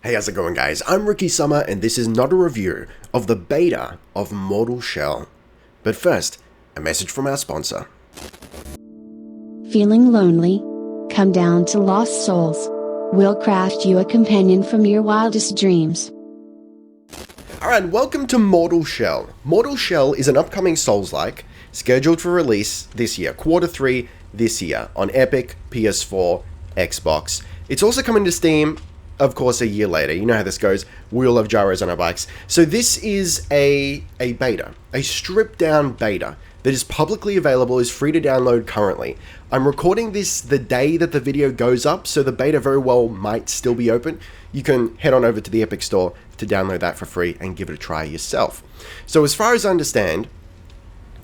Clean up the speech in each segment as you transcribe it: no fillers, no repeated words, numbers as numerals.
Hey, how's it going, guys? I'm Ricky Summer, and this is not a review of the beta of Mortal Shell. But first, a message from our sponsor. Feeling lonely? Come down to Lost Souls. We'll craft you a companion from your wildest dreams. Alright, welcome to Mortal Shell. Mortal Shell is an upcoming Souls-like, scheduled for release this year, Q3 this year, on Epic, PS4, Xbox. It's also coming to Steam, of course, a year later. You know how this goes. We all love gyros on our bikes. So this is a beta, a stripped down beta that is publicly available, is free to download currently. I'm recording this the day that the video goes up, so the beta very well might still be open. You can head on over to the Epic Store to download that for free and give it a try yourself. So as far as I understand,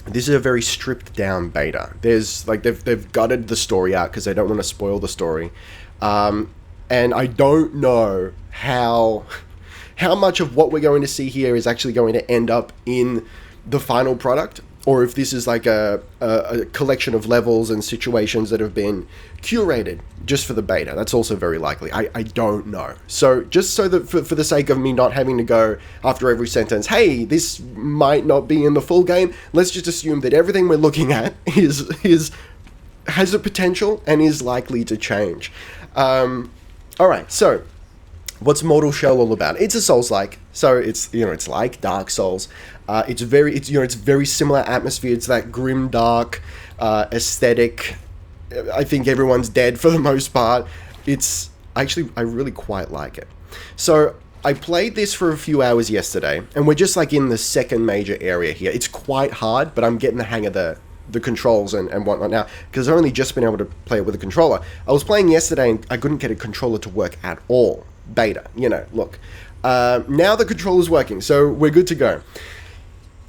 this is a very stripped down beta. There's like they've gutted the story out because they don't want to spoil the story. And I don't know how much of what we're going to see here is actually going to end up in the final product, or if this is like a collection of levels and situations that have been curated just for the beta. That's also very likely. I don't know. So just so that for the sake of me not having to go after every sentence, hey, this might not be in the full game, let's just assume that everything we're looking at has a potential and is likely to change. Alright, so what's Mortal Shell all about? It's a Souls-like, so it's it's like Dark Souls. It's very similar atmosphere. It's that grim, dark aesthetic. I think everyone's dead for the most part. I really quite like it. So I played this for a few hours yesterday, and we're just like in the second major area here. It's quite hard, but I'm getting the hang of the controls and whatnot now, because I've only just been able to play it with a controller. I was playing yesterday and I couldn't get a controller to work at all. Beta, look. Now the controller's working, so we're good to go.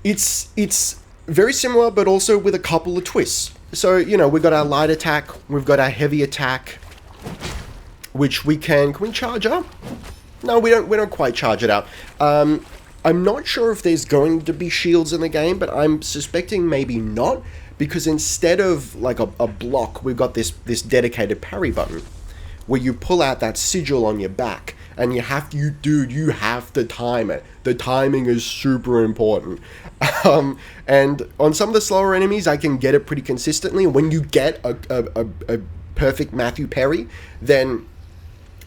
It's very similar, but also with a couple of twists. So, we've got our light attack, we've got our heavy attack, which can we charge up? No, we don't quite charge it up. I'm not sure if there's going to be shields in the game, but I'm suspecting maybe not, because instead of like a block, we've got this dedicated parry button where you pull out that sigil on your back, and you have to time it. The timing is super important. And on some of the slower enemies, I can get it pretty consistently. When you get a perfect Matthew Perry, then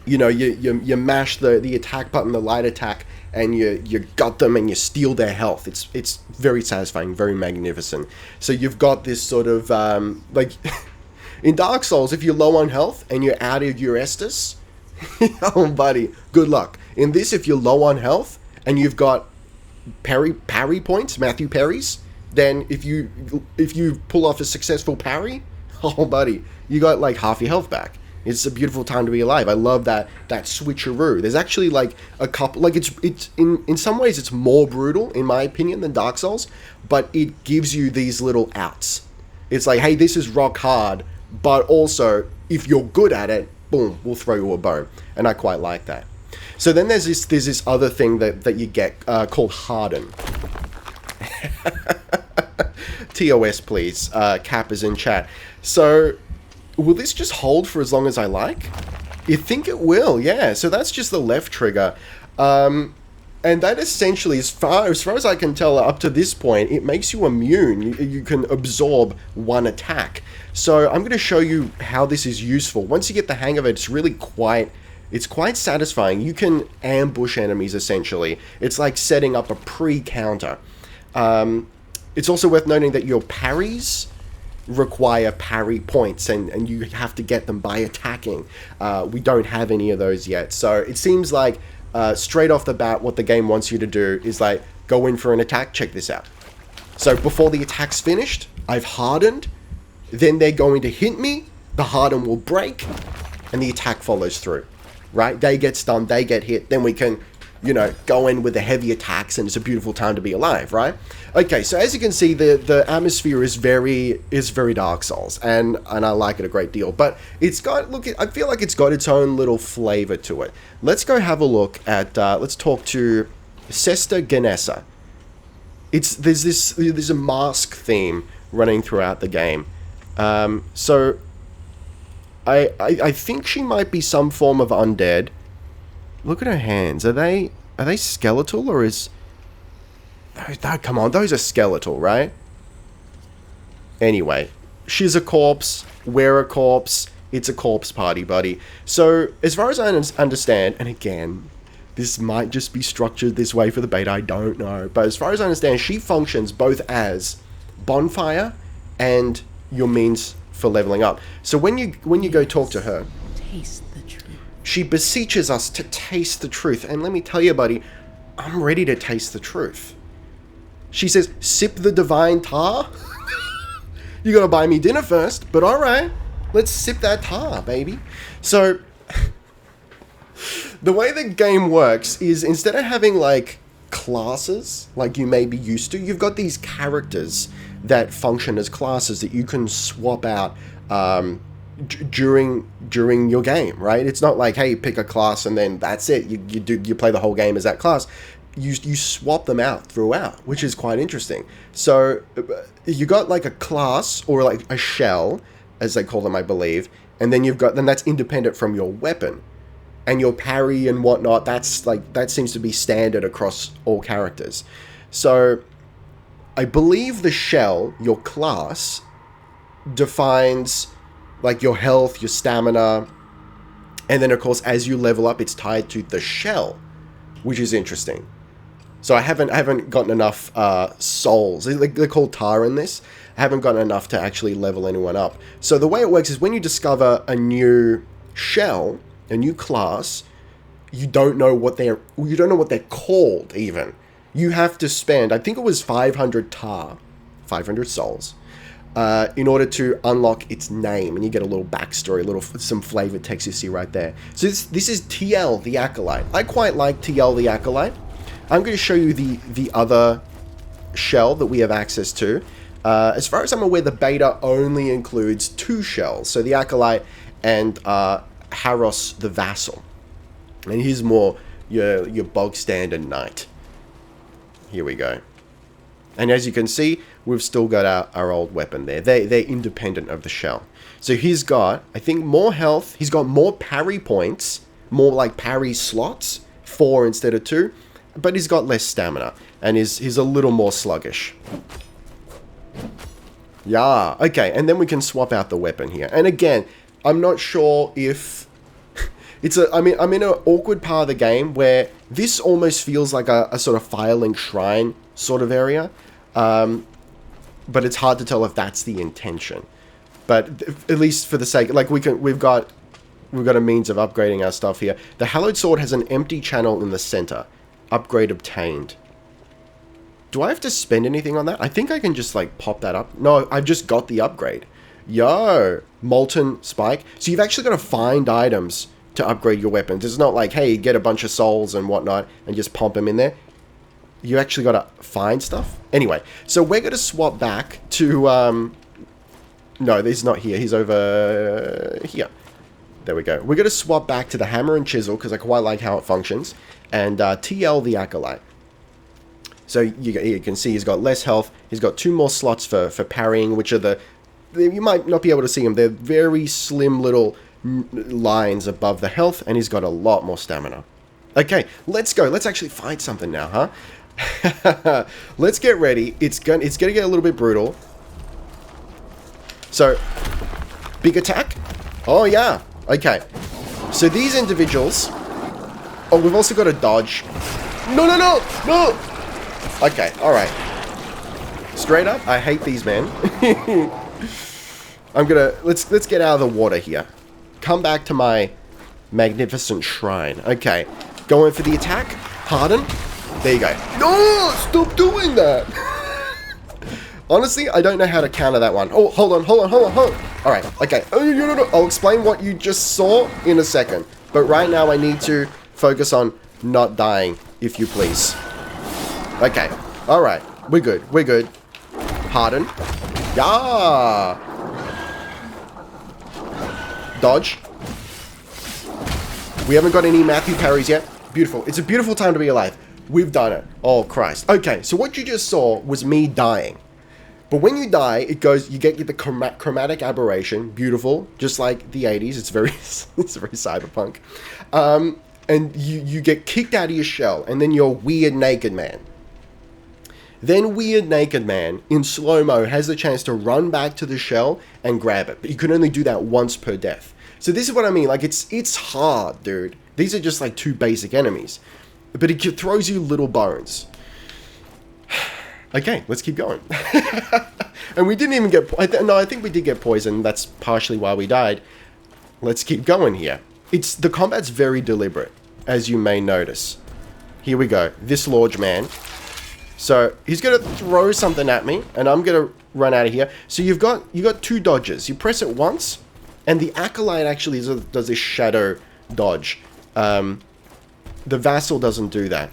you mash the attack button, the light attack, and you gut them and you steal their health. It's very satisfying, very magnificent. So you've got this sort of like in Dark Souls, if you're low on health and you're out of your Estus, oh buddy, good luck. In this, if you're low on health and you've got parry points, Matthew parries, then if you pull off a successful parry, oh buddy, you got like half your health back. It's a beautiful time to be alive. I love that switcheroo. There's actually like a couple, like it's in some ways it's more brutal in my opinion than Dark Souls, but it gives you these little outs. It's like, hey, this is rock hard, but also if you're good at it, boom, we'll throw you a bone, and I quite like that. So then there's this other thing that you get called Harden. TOS please, Cap is in chat. So will this just hold for as long as I like? You think it will, yeah. So that's just the left trigger. And that essentially, as far as I can tell up to this point, it makes you immune. You can absorb one attack. So I'm going to show you how this is useful. Once you get the hang of it, it's really quite satisfying. You can ambush enemies, essentially. It's like setting up a pre-counter. It's also worth noting that your parries require parry points, and you have to get them by attacking. We don't have any of those yet, so it seems like straight off the bat what the game wants you to do is like go in for an attack. Check this out. So before the attack's finished, I've hardened, then they're going to hit me, the harden will break, and the attack follows through, right? They get stunned, they get hit, then we can go in with the heavy attacks, and it's a beautiful time to be alive, right? Okay, so as you can see, the atmosphere is very Dark Souls, and I like it a great deal. But it's got, I feel like it's got its own little flavor to it. Let's go have a look at, let's talk to Sesta Ganessa. There's a mask theme running throughout the game. So I think she might be some form of undead. Look at her hands. Are they skeletal or is... come on, those are skeletal, right? Anyway, she's a corpse. We're a corpse. It's a corpse party, buddy. So, as far as I understand, and again, this might just be structured this way for the beta, I don't know. But as far as I understand, she functions both as bonfire and your means for leveling up. So when you go talk to her, Taste the truth. she beseeches us to taste the truth. And let me tell you, buddy, I'm ready to taste the truth. She says, sip the divine tar. You gotta buy me dinner first, but alright. Let's sip that tar, baby. So, the way the game works is instead of having, like, classes, like you may be used to, you've got these characters that function as classes that you can swap out during your game, right? It's not like, hey, pick a class and then that's it. You play the whole game as that class. You swap them out throughout, which is quite interesting. So you got like a class or like a shell, as they call them, I believe, and then that's independent from your weapon and your parry and whatnot. That seems to be standard across all characters. So I believe the shell, your class, defines like your health, your stamina, and then of course as you level up, it's tied to the shell, which is interesting. So I haven't gotten enough souls. They're called tar in this. I haven't gotten enough to actually level anyone up. So the way it works is when you discover a new shell, a new class, you don't know what they're called even. You have to spend, I think it was 500 tar, 500 souls, in order to unlock its name, and you get a little backstory, some flavored text you see right there. So this is TL the Acolyte. I quite like TL the Acolyte. I'm going to show you the other shell that we have access to. As far as I'm aware, the beta only includes 2 shells. So the Acolyte and Haros the Vassal. And he's more your bog standard knight. Here we go. And as you can see, we've still got our old weapon there. They're independent of the shell. So he's got, I think, more health. He's got more parry points. More like parry slots. 4 instead of 2. But he's got less stamina, and he's a little more sluggish. Yeah, okay, and then we can swap out the weapon here. And again, I'm not sure if I'm in an awkward part of the game where this almost feels like a sort of Firelink Shrine sort of area, but it's hard to tell if that's the intention. But at least for the sake, like we've got a means of upgrading our stuff here. The Hallowed Sword has an empty channel in the center. Upgrade obtained. Do I have to spend anything on that? I think I can just like pop that up. No, I've just got the upgrade. Yo, Molten Spike. So you've actually got to find items to upgrade your weapons. It's not like, hey, get a bunch of souls and whatnot and just pump them in there. You actually got to find stuff. Anyway, so we're going to swap back to... no, he's not here. He's over here. There we go. We're going to swap back to the Hammer and Chisel because I quite like how it functions. And TL the Acolyte. So you can see he's got less health. He's got 2 more slots for parrying, which are you might not be able to see them. They're very slim little lines above the health, and he's got a lot more stamina. Okay, let's go. Let's actually fight something now, huh? Let's get ready. It's gonna get a little bit brutal. So, big attack. Oh yeah. Okay. So these individuals. Oh, we've also got a dodge. No! Okay, alright. Straight up, I hate these men. Let's get out of the water here. Come back to my magnificent shrine. Okay, going for the attack. Harden. There you go. No! Stop doing that! Honestly, I don't know how to counter that one. Oh, hold on. Alright, okay. Oh, no. I'll explain what you just saw in a second. But right now I need to focus on not dying, if you please. Okay. Alright. We're good. Harden. Yeah. Dodge. We haven't got any Matthew parries yet. Beautiful. It's a beautiful time to be alive. We've done it. Oh, Christ. Okay, so what you just saw was me dying. But when you die, you get the chromatic aberration. Beautiful. Just like the 80s. It's very cyberpunk. And and you get kicked out of your shell, and then you're Weird Naked Man. Then Weird Naked Man, in slow-mo, has the chance to run back to the shell and grab it. But you can only do that once per death. So this is what I mean. Like, it's hard, dude. These are just like 2 basic enemies. But it throws you little bones. Okay, let's keep going. And we didn't even get... No, I think we did get poisoned. That's partially why we died. Let's keep going here. The combat's very deliberate, as you may notice. Here we go. This large man. So he's going to throw something at me, and I'm going to run out of here. So you got 2 dodges. You press it once, and the Acolyte actually does this shadow dodge. The Vassal doesn't do that.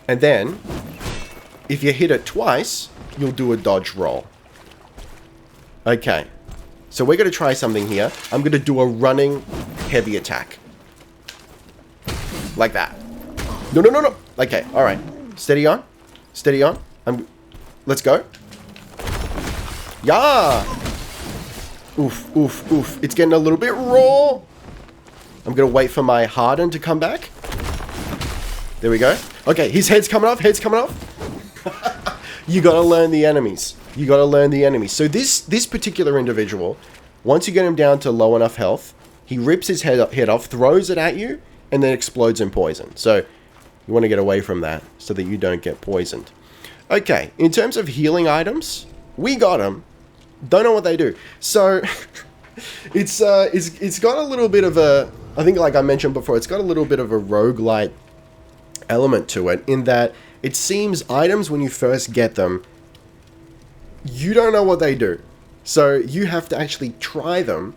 And then, if you hit it twice, you'll do a dodge roll. Okay. So we're going to try something here. I'm going to do a running heavy attack. Like that. No. Okay, alright. Steady on. Steady on. Let's go. Yeah! Oof. It's getting a little bit raw. I'm going to wait for my Harden to come back. There we go. Okay, his head's coming off. You got to learn the enemies. So this particular individual, once you get him down to low enough health, he rips his head off, throws it at you, and then explodes in poison. So you want to get away from that so that you don't get poisoned. Okay, in terms of healing items, we got them. Don't know what they do. So it's got a little bit of a, I think like I mentioned before, it's got a little bit of a roguelite element to it, in that it seems items when you first get them, you don't know what they do. So you have to actually try them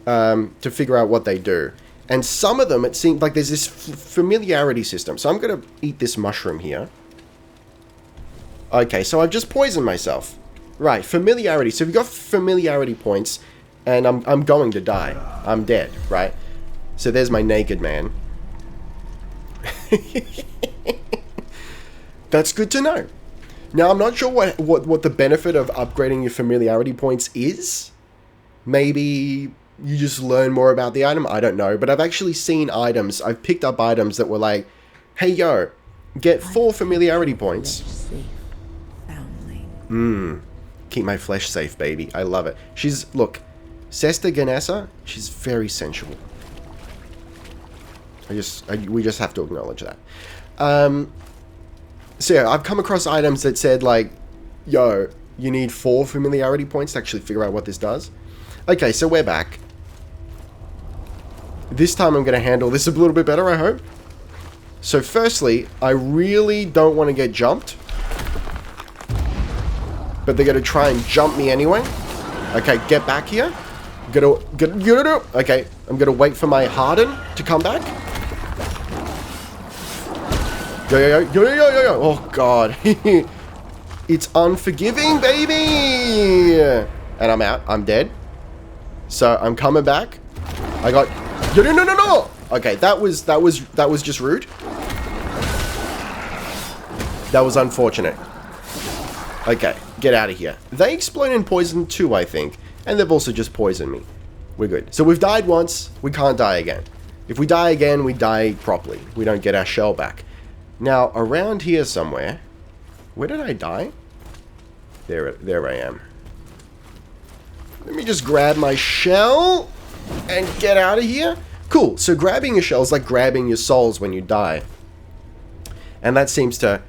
to figure out what they do. And some of them, it seems like there's this familiarity system. So I'm going to eat this mushroom here. Okay, so I've just poisoned myself. Right, familiarity. So we've got familiarity points, and I'm going to die. I'm dead, right? So there's my naked man. That's good to know. Now, I'm not sure what the benefit of upgrading your familiarity points is. Maybe you just learn more about the item. I don't know. But I've actually seen items. I've picked up items that were like, hey, yo, get 4 familiarity points. Keep my flesh safe, baby. I love it. Look, Sesta Ganessa, she's very sensual. We just have to acknowledge that. So yeah, I've come across items that said like, yo, you need 4 familiarity points to actually figure out what this does. Okay, so we're back. This time I'm going to handle this a little bit better, I hope. So firstly, I really don't want to get jumped. But they're going to try and jump me anyway. Okay, get back here. Okay, I'm going to wait for my Harden to come back. Yo. Oh, God. It's unforgiving, baby. And I'm out. I'm dead. So I'm coming back. I got... No. Okay, that was just rude. That was unfortunate. Okay, get out of here. They explode in poison too, I think. And they've also just poisoned me. We're good. So we've died once. We can't die again. If we die again, we die properly. We don't get our shell back. Now, around here somewhere... Where did I die? There I am. Let me just grab my shell and get out of here. Cool. So grabbing your shell is like grabbing your souls when you die. And that seems to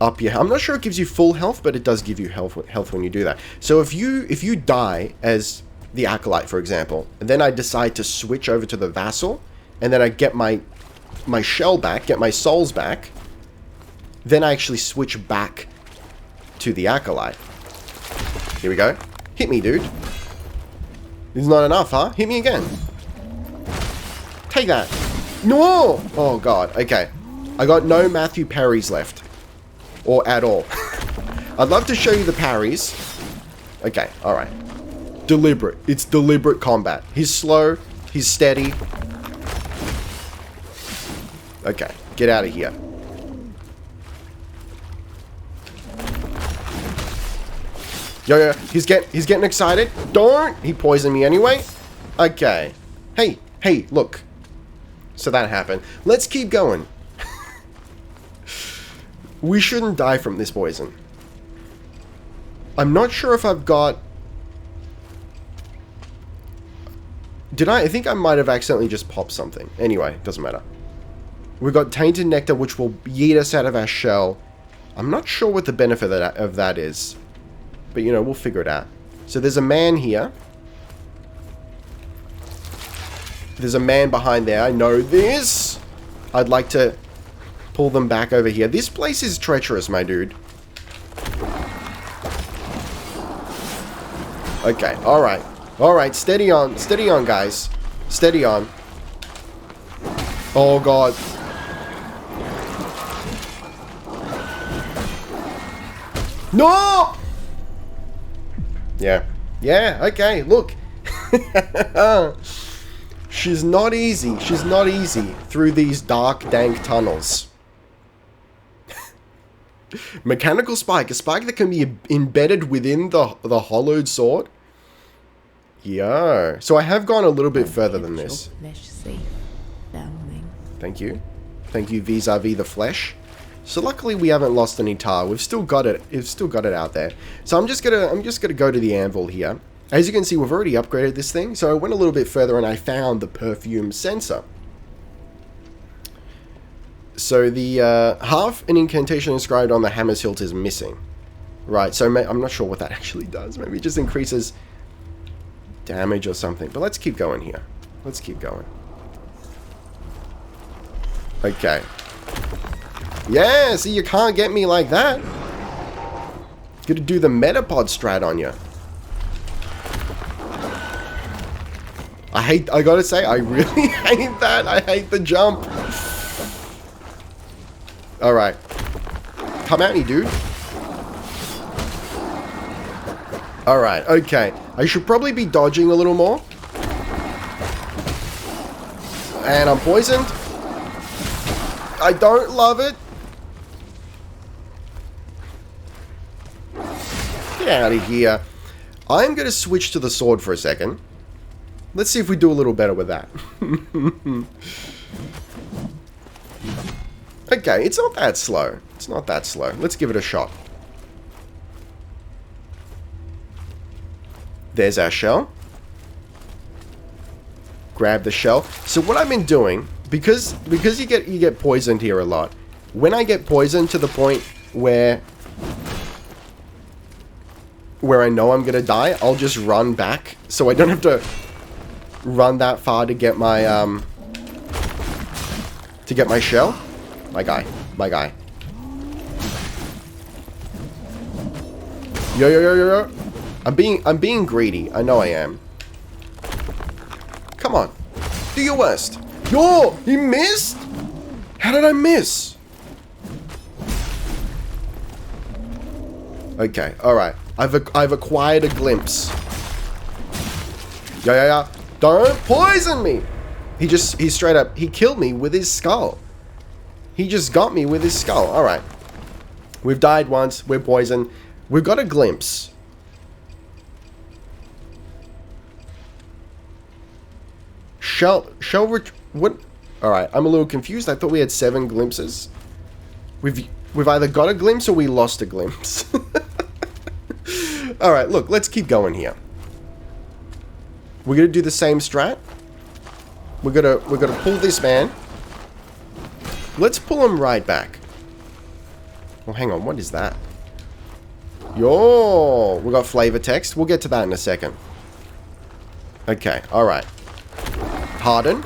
up your... I'm not sure it gives you full health, but it does give you health when you do that. So if you die as the Acolyte, for example, and then I decide to switch over to the Vassal, and then I get my shell back, get my souls back, then I actually switch back to the Acolyte. Here we go. Hit me, dude. This is not enough, huh? Hit me again. Take that. No! Oh, God. Okay. I got no Matthew parries left. Or at all. I'd love to show you the parries. Okay, alright. Deliberate. It's deliberate combat. He's slow. He's steady. Okay, get out of here. Yo, he's getting excited. Don't! He poisoned me anyway. Okay. Hey, look. So that happened. Let's keep going. We shouldn't die from this poison. I'm not sure if I've got... I think I might have accidentally just popped something. Anyway, doesn't matter. We've got Tainted Nectar, which will yeet us out of our shell. I'm not sure what the benefit of that is. But, you know, we'll figure it out. So there's a man here. There's a man behind there. I know this. I'd like to pull them back over here. This place is treacherous, my dude. Okay, alright. Alright, steady on, guys. Steady on. Oh, God. No! Yeah. Yeah, okay, look. She's not easy. She's not easy through these dark, dank tunnels. Mechanical spike. A spike that can be embedded within the hollowed sword. Yeah. So I have gone a little bit further than this. Thank you. Thank you vis-a-vis the flesh. So luckily we haven't lost any tar. We've still got it. We've still got it out there. So I'm just gonna go to the anvil here. As you can see, we've already upgraded this thing. So I went a little bit further and I found the perfume sensor. So the half an incantation inscribed on the hammer's hilt is missing. Right, so I'm not sure what that actually does. Maybe it just increases damage or something. But let's keep going here. Let's keep going. Okay. Yeah, see, you can't get me like that. Gonna do the Metapod strat on you. I gotta say, I really hate that. I hate the jump. Alright. Come at me, dude. Alright, okay. I should probably be dodging a little more. And I'm poisoned. I don't love it. Get out of here. I'm going to switch to the sword for a second. Let's see if we do a little better with that. Okay, it's not that slow. It's not that slow. Let's give it a shot. There's our shell. Grab the shell. So what I've been doing, because you get poisoned here a lot. When I get poisoned to the point where I know I'm gonna die, I'll just run back, so I don't have to run that far to get my shell. My guy. Yo. I'm being greedy. I know I am. Come on. Do your worst. Yo, he missed? How did I miss? Okay, alright. I've acquired a glimpse. Yeah. Don't poison me! He straight up, he killed me with his skull. He just got me with his skull. Alright. We've died once, we're poisoned. We've got a glimpse. What? Alright, I'm a little confused. I thought we had 7 glimpses. We've either got a glimpse or we lost a glimpse. Alright, look, let's keep going here. We're gonna do the same strat. We're gonna pull this man. Let's pull him right back. Well, hang on, what is that? Yo, we got flavor text. We'll get to that in a second. Okay, alright. Harden.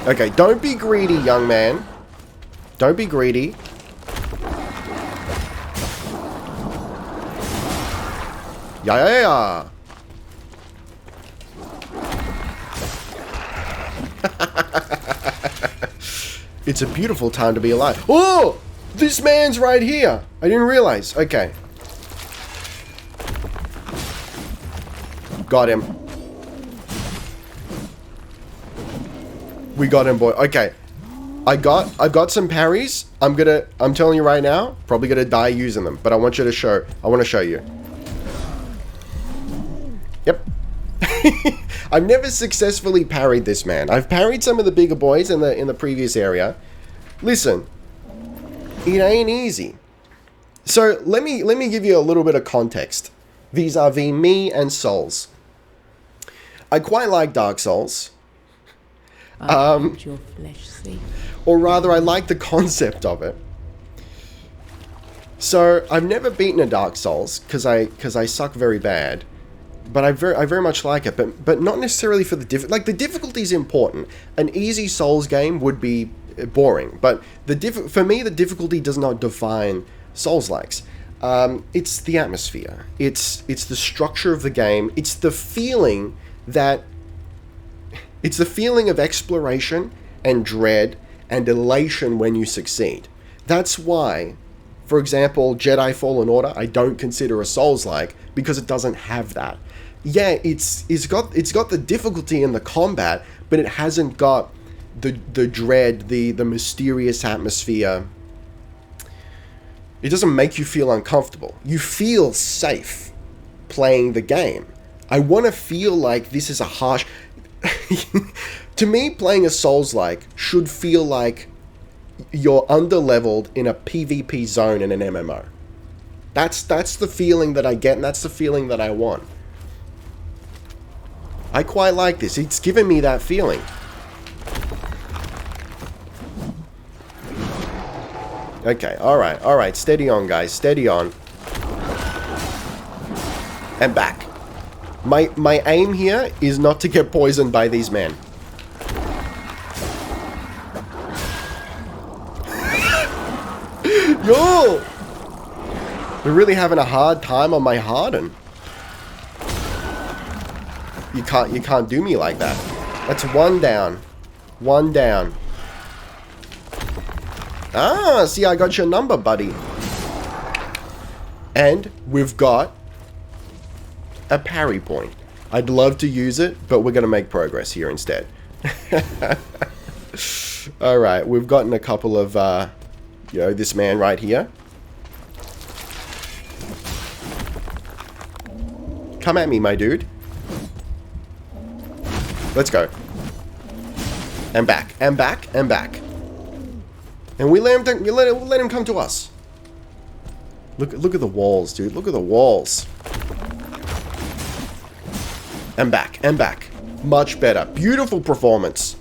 Okay, don't be greedy, young man. Don't be greedy. Yeah. It's a beautiful time to be alive. Oh! This man's right here. I didn't realize. Okay. Got him. We got him, boy. Okay. I've got some parries. I'm telling you right now, probably gonna die using them, but I want to show you. Yep. I've never successfully parried this man. I've parried some of the bigger boys in the previous area. Listen, it ain't easy. So let me give you a little bit of context vis-a-vis me and Souls. I quite like Dark Souls. Your flesh see. Or rather, I like the concept of it. So I've never beaten a Dark Souls because I suck very bad, but I very much like it. But not necessarily for the the difficulty is important. An easy Souls game would be boring, but for me the difficulty does not define Souls likes. It's the atmosphere. It's the structure of the game. It's the feeling of exploration and dread and elation when you succeed. That's why, for example, Jedi Fallen Order I don't consider a Souls-like, because it doesn't have that. Yeah, it's got the difficulty in the combat, but it hasn't got the dread, the mysterious atmosphere. It doesn't make you feel uncomfortable. You feel safe playing the game. I want to feel like this is a harsh... To me, playing a Souls-like should feel like you're underleveled in a PvP zone in an MMO. That's the feeling that I get, and that's the feeling that I want. I quite like this. It's given me that feeling. Okay, alright. Steady on, guys. Steady on. And back. My aim here is not to get poisoned by these men. Yo! We're really having a hard time on my Harden. You can't do me like that. That's one down. One down. Ah, see, I got your number, buddy. And we've got a parry point. I'd love to use it, but we're going to make progress here instead. Alright, we've gotten a couple of, this man right here. Come at me, my dude. Let's go. And back, and back, and back. And we let him come to us. Look at the walls, dude. Look at the walls. And back, and back. Much better. Beautiful performance.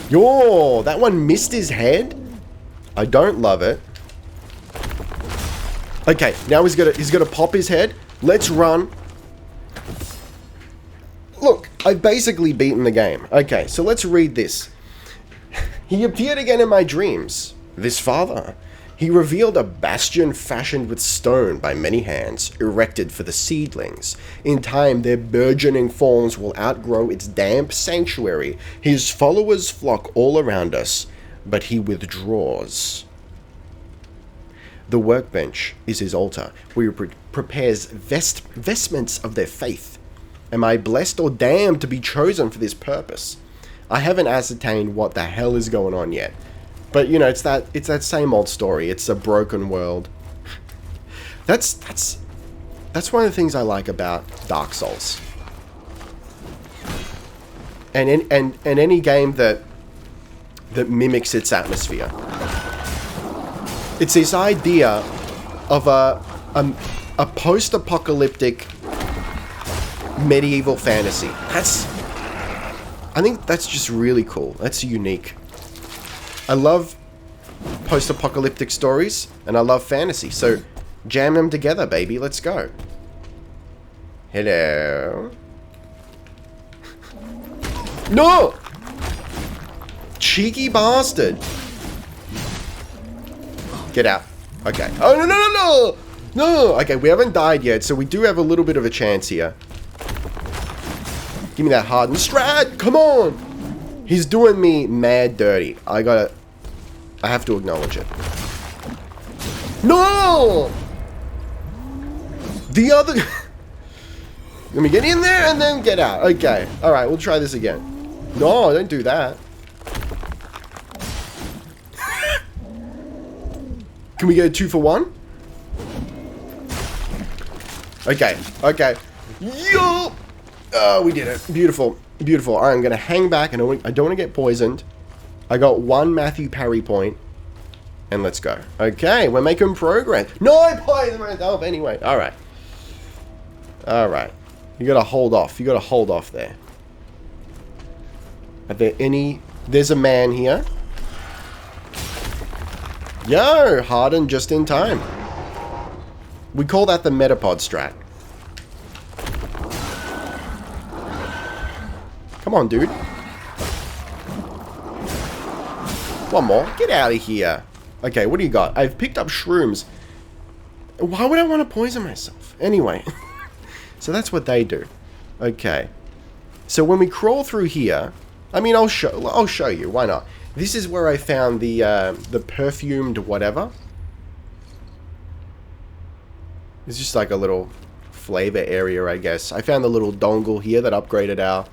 Yo, that one missed his head? I don't love it. Okay, now he's gonna pop his head. Let's run. Look, I've basically beaten the game. Okay, so let's read this. He appeared again in my dreams. This father. He revealed a bastion fashioned with stone by many hands, erected for the seedlings. In time, their burgeoning forms will outgrow its damp sanctuary. His followers flock all around us, but he withdraws. The workbench is his altar, where he prepares vestments of their faith. Am I blessed or damned to be chosen for this purpose? I haven't ascertained what the hell is going on yet. But, you know, it's that same old story. It's a broken world. That's one of the things I like about Dark Souls. And any game that mimics its atmosphere. It's this idea of a post-apocalyptic medieval fantasy. I think that's just really cool. That's unique. I love post-apocalyptic stories, and I love fantasy, so jam them together, baby. Let's go. Hello. No! Cheeky bastard. Get out. Okay. Oh, no. No! Okay, we haven't died yet, so we do have a little bit of a chance here. Give me that hardened strat. Come on! He's doing me mad dirty. I have to acknowledge it. No! The other... Let me get in there and then get out. Okay. Alright, we'll try this again. No, don't do that. Can we get a 2 for 1? Okay, okay. Yo! Oh, we did it. Beautiful, beautiful. All right, I'm going to hang back. I don't want to get poisoned. I got 1 Matthew Parry point. And let's go. Okay, we're making progress. No, I poisoned myself anyway. All right. All right. You got to hold off. You got to hold off there. Are there any... There's a man here. Yo, Harden just in time. We call that the Metapod strat. Come on, dude. One more. Get out of here. Okay, what do you got? I've picked up shrooms. Why would I want to poison myself? Anyway. So that's what they do. Okay. So when we crawl through here... I mean, I'll show you. Why not? This is where I found the perfumed whatever. It's just like a little flavor area, I guess. I found the little dongle here that upgraded our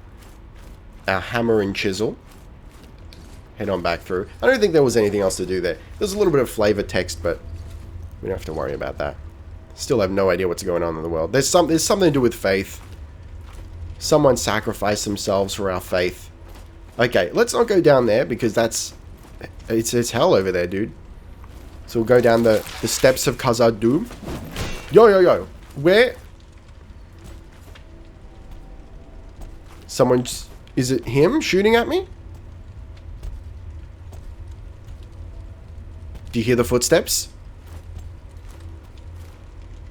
hammer and chisel. Head on back through. I don't think there was anything else to do there. There's a little bit of flavor text, but we don't have to worry about that. Still have no idea what's going on in the world. There's something to do with faith. Someone sacrificed themselves for our faith. Okay, let's not go down there because it's hell over there, dude. So we'll go down the steps of Khazad-dûm. Yo. Where? Someone's... Is it him shooting at me? Do you hear the footsteps?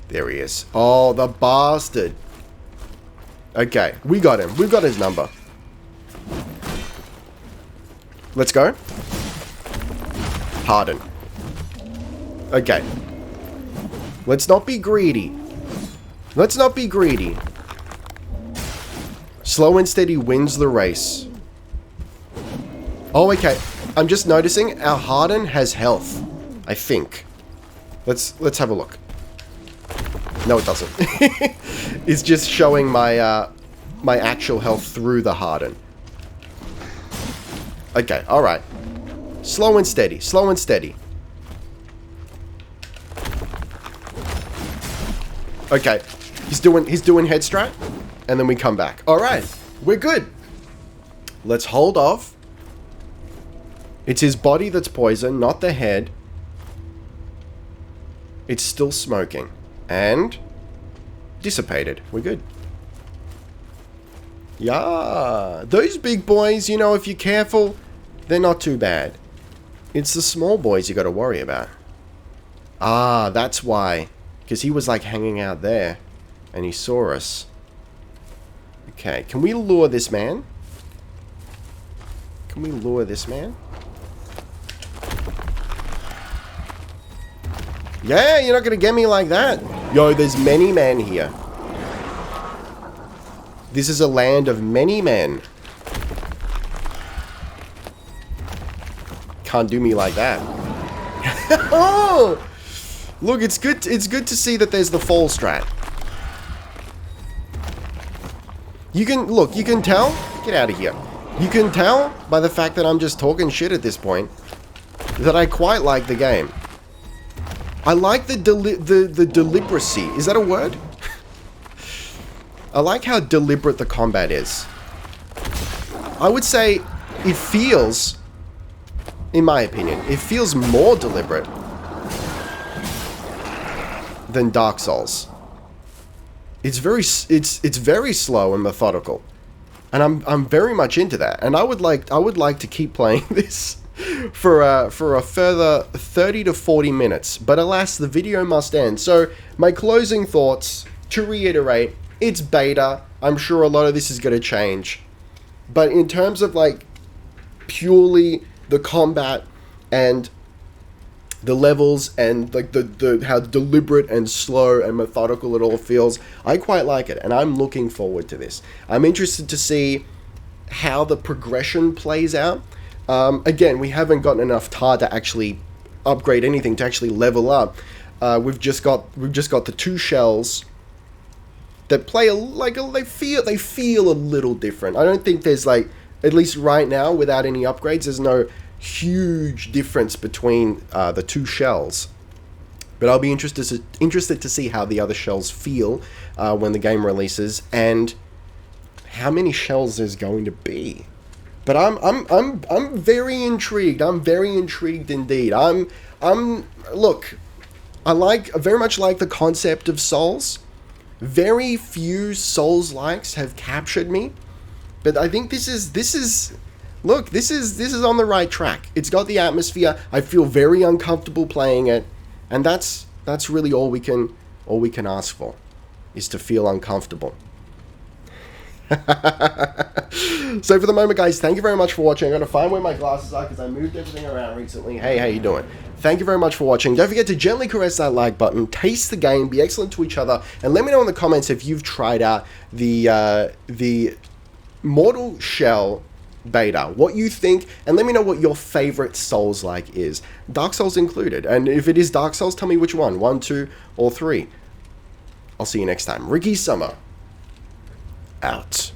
There he is. Oh, the bastard. Okay, we got him. We've got his number. Let's go. Harden. Okay. Let's not be greedy. Let's not be greedy. Slow and steady wins the race. Oh, okay. I'm just noticing our Harden has health. I think. Let's have a look. No, it doesn't. It's just showing my my actual health through the Harden. Okay, alright. Slow and steady. Slow and steady. Okay. He's doing head strat. And then we come back. Alright. We're good. Let's hold off. It's his body that's poisoned, not the head. It's still smoking. And dissipated. We're good. Yeah. Those big boys, you know, if you're careful, they're not too bad. It's the small boys you got to worry about. Ah, that's why. Because he was like hanging out there. And he saw us. Okay, can we lure this man? Can we lure this man? Yeah, you're not going to get me like that. Yo, there's many men here. This is a land of many men. Can't do me like that. Oh! Look, it's good to see that there's the fall strat. You can tell. Get out of here. You can tell by the fact that I'm just talking shit at this point that I quite like the game. I like the deliberacy. Is that a word? I like how deliberate the combat is. I would say it feels, in my opinion, it feels more deliberate than Dark Souls. It's very slow and methodical, and I'm very much into that. And I would like to keep playing this for a further 30 to 40 minutes. But alas, the video must end. So my closing thoughts, to reiterate, it's beta. I'm sure a lot of this is going to change, but in terms of like purely the combat and the levels and like the how deliberate and slow and methodical it all feels, I quite like it, and I'm looking forward to this. I'm interested to see how the progression plays out. Again, we haven't gotten enough tar to actually upgrade anything, to actually level up. We've just got the 2 shells that play they feel a little different. I don't think there's like, at least right now, without any upgrades, there's no huge difference between the 2 shells. But I'll be interested to see how the other shells feel when the game releases, and how many shells there's going to be. But I'm very intrigued. I'm very intrigued indeed. Look, I very much like the concept of Souls. Very few Souls-likes have captured me, but I think this is on the right track. It's got the atmosphere. I feel very uncomfortable playing it, and that's really all we can ask for, is to feel uncomfortable. So for the moment, guys, thank you very much for watching. I gotta find where my glasses are because I moved everything around recently. Hey, how you doing? Thank you very much for watching. Don't forget to gently caress that like button, taste the game, be excellent to each other, and let me know in the comments if you've tried out the Mortal Shell beta, what you think, and let me know what your favorite Souls-like is. Dark Souls included. And if it is Dark Souls, tell me which one. 1, 2, or 3. I'll see you next time. Ricky Summer. Out.